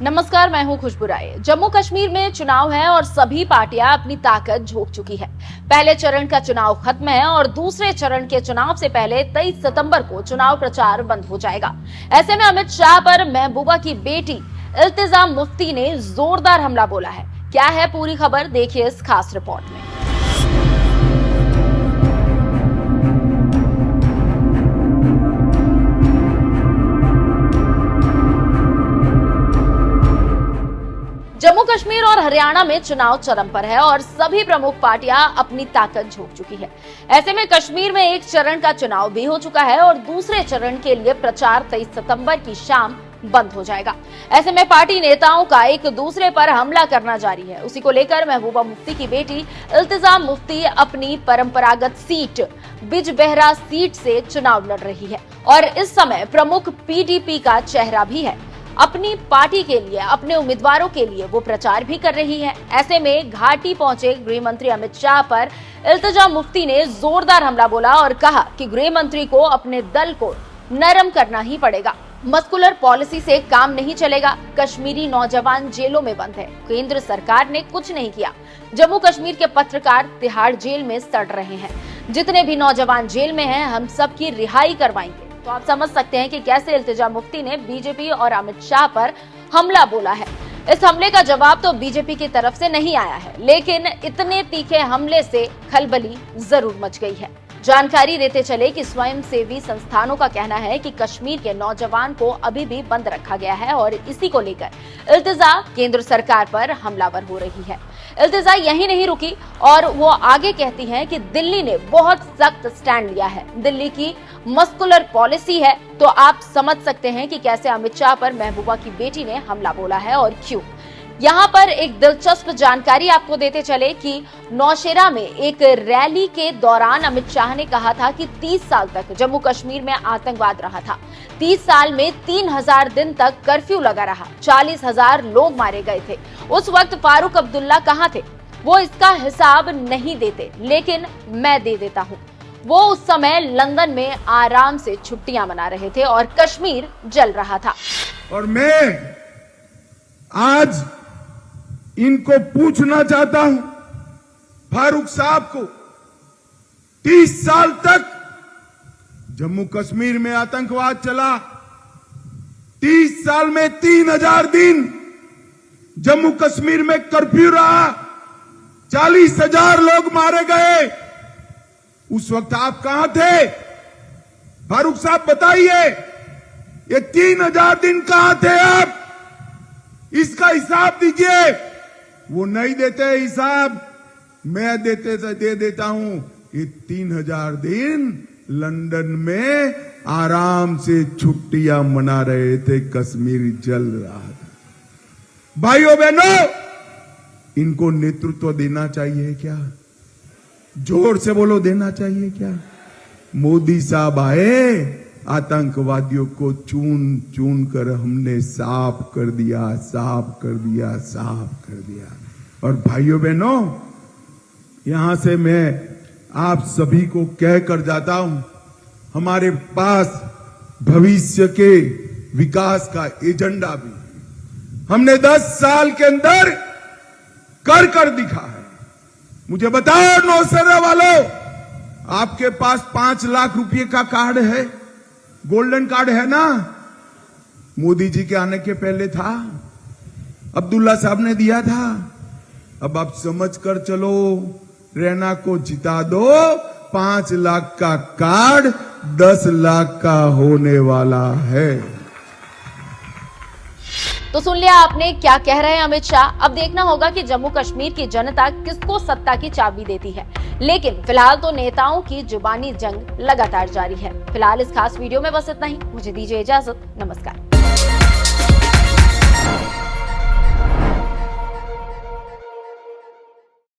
नमस्कार, मैं हूं खुशबू राय। जम्मू कश्मीर में चुनाव है और सभी पार्टियां अपनी ताकत झोंक चुकी है। पहले चरण का चुनाव खत्म है और दूसरे चरण के चुनाव से पहले 23 सितंबर को चुनाव प्रचार बंद हो जाएगा। ऐसे में अमित शाह पर महबूबा की बेटी इल्तिजा मुफ्ती ने जोरदार हमला बोला है। क्या है पूरी खबर, देखिए इस खास रिपोर्ट में। जम्मू कश्मीर और हरियाणा में चुनाव चरम पर है और सभी प्रमुख पार्टियां अपनी ताकत झोंक चुकी है। ऐसे में कश्मीर में एक चरण का चुनाव भी हो चुका है और दूसरे चरण के लिए प्रचार 23 सितंबर की शाम बंद हो जाएगा। ऐसे में पार्टी नेताओं का एक दूसरे पर हमला करना जारी है। उसी को लेकर महबूबा मुफ्ती की बेटी इल्तिजा मुफ्ती अपनी परंपरागत सीट बिजबेहरा सीट से चुनाव लड़ रही है और इस समय प्रमुख पीडीपी का चेहरा भी है। अपनी पार्टी के लिए, अपने उम्मीदवारों के लिए वो प्रचार भी कर रही है। ऐसे में घाटी पहुंचे गृह मंत्री अमित शाह पर इल्तिजा मुफ्ती ने जोरदार हमला बोला और कहा कि गृह मंत्री को अपने दल को नरम करना ही पड़ेगा। मस्कुलर पॉलिसी से काम नहीं चलेगा। कश्मीरी नौजवान जेलों में बंद है, केंद्र सरकार ने कुछ नहीं किया। जम्मू कश्मीर के पत्रकार तिहाड़ जेल में सड़ रहे हैं। जितने भी नौजवान जेल में हैं, हम सबकी रिहाई करवाएंगे। तो आप समझ सकते हैं कि कैसे इल्तिजा मुफ्ती ने बीजेपी और अमित शाह पर हमला बोला है। इस हमले का जवाब तो बीजेपी की तरफ से नहीं आया है, लेकिन इतने तीखे हमले से खलबली जरूर मच गई है। जानकारी देते चले कि स्वयंसेवी संस्थानों का कहना है कि कश्मीर के नौजवान को अभी भी बंद रखा गया है और इसी को लेकर इल्तिजा केंद्र सरकार पर हमलावर हो रही है। इल्तिजा यही नहीं रुकी और वो आगे कहती हैं कि दिल्ली ने बहुत सख्त स्टैंड लिया है। दिल्ली की मस्कुलर पॉलिसी है। तो आप समझ सकते हैं कि कैसे अमित शाह पर महबूबा की बेटी ने हमला बोला है और क्यों। यहाँ पर एक दिलचस्प जानकारी आपको देते चले कि नौशेरा में एक रैली के दौरान अमित शाह ने कहा था कि 30 साल तक जम्मू कश्मीर में आतंकवाद रहा था। 30 साल में 3000 दिन तक कर्फ्यू लगा रहा, 40,000 लोग मारे गए थे। उस वक्त फारूक अब्दुल्ला कहाँ थे? वो इसका हिसाब नहीं देते, लेकिन मैं दे देता हूँ। वो उस समय लंदन में आराम से छुट्टियां मना रहे थे और कश्मीर जल रहा था। और मैं आज इनको पूछना चाहता हूं, फारूक साहब को 30 साल तक जम्मू कश्मीर में आतंकवाद चला। 30 साल में 3000 दिन जम्मू कश्मीर में कर्फ्यू रहा, 40,000 लोग मारे गए। उस वक्त आप कहां थे? फारूक साहब बताइए, ये 3000 दिन कहां थे आप? इसका हिसाब दीजिए। वो नहीं देते हिसाब, मैं दे देता हूं। ये 3000 दिन लंदन में आराम से छुट्टियां मना रहे थे, कश्मीर जल रहा था। भाइयों बहनों, इनको नेतृत्व देना चाहिए क्या? जोर से बोलो, देना चाहिए क्या? मोदी साहब आए, आतंकवादियों को चून चून कर हमने साफ कर दिया, साफ कर दिया, साफ कर दिया। और भाइयों बहनों, यहां से मैं आप सभी को कह कर जाता हूं, हमारे पास भविष्य के विकास का एजेंडा भी हमने 10 साल के अंदर कर दिखा है। मुझे बताओ नौसेना वालों, आपके पास 5 लाख रुपए का कार्ड है, गोल्डन कार्ड है ना? मोदी जी के आने के पहले था, अब्दुल्ला साहब ने दिया था। अब आप समझ कर चलो, रैना को जिता दो, 5 लाख का कार्ड 10 लाख का होने वाला है। तो सुन लिया आपने क्या कह रहे हैं अमित शाह। अब देखना होगा कि जम्मू कश्मीर की जनता किसको सत्ता की चाबी देती है। लेकिन फिलहाल तो नेताओं की जुबानी जंग लगातार जारी है। फिलहाल इस खास वीडियो में बस इतना ही। मुझे दीजिए इजाजत। नमस्कार।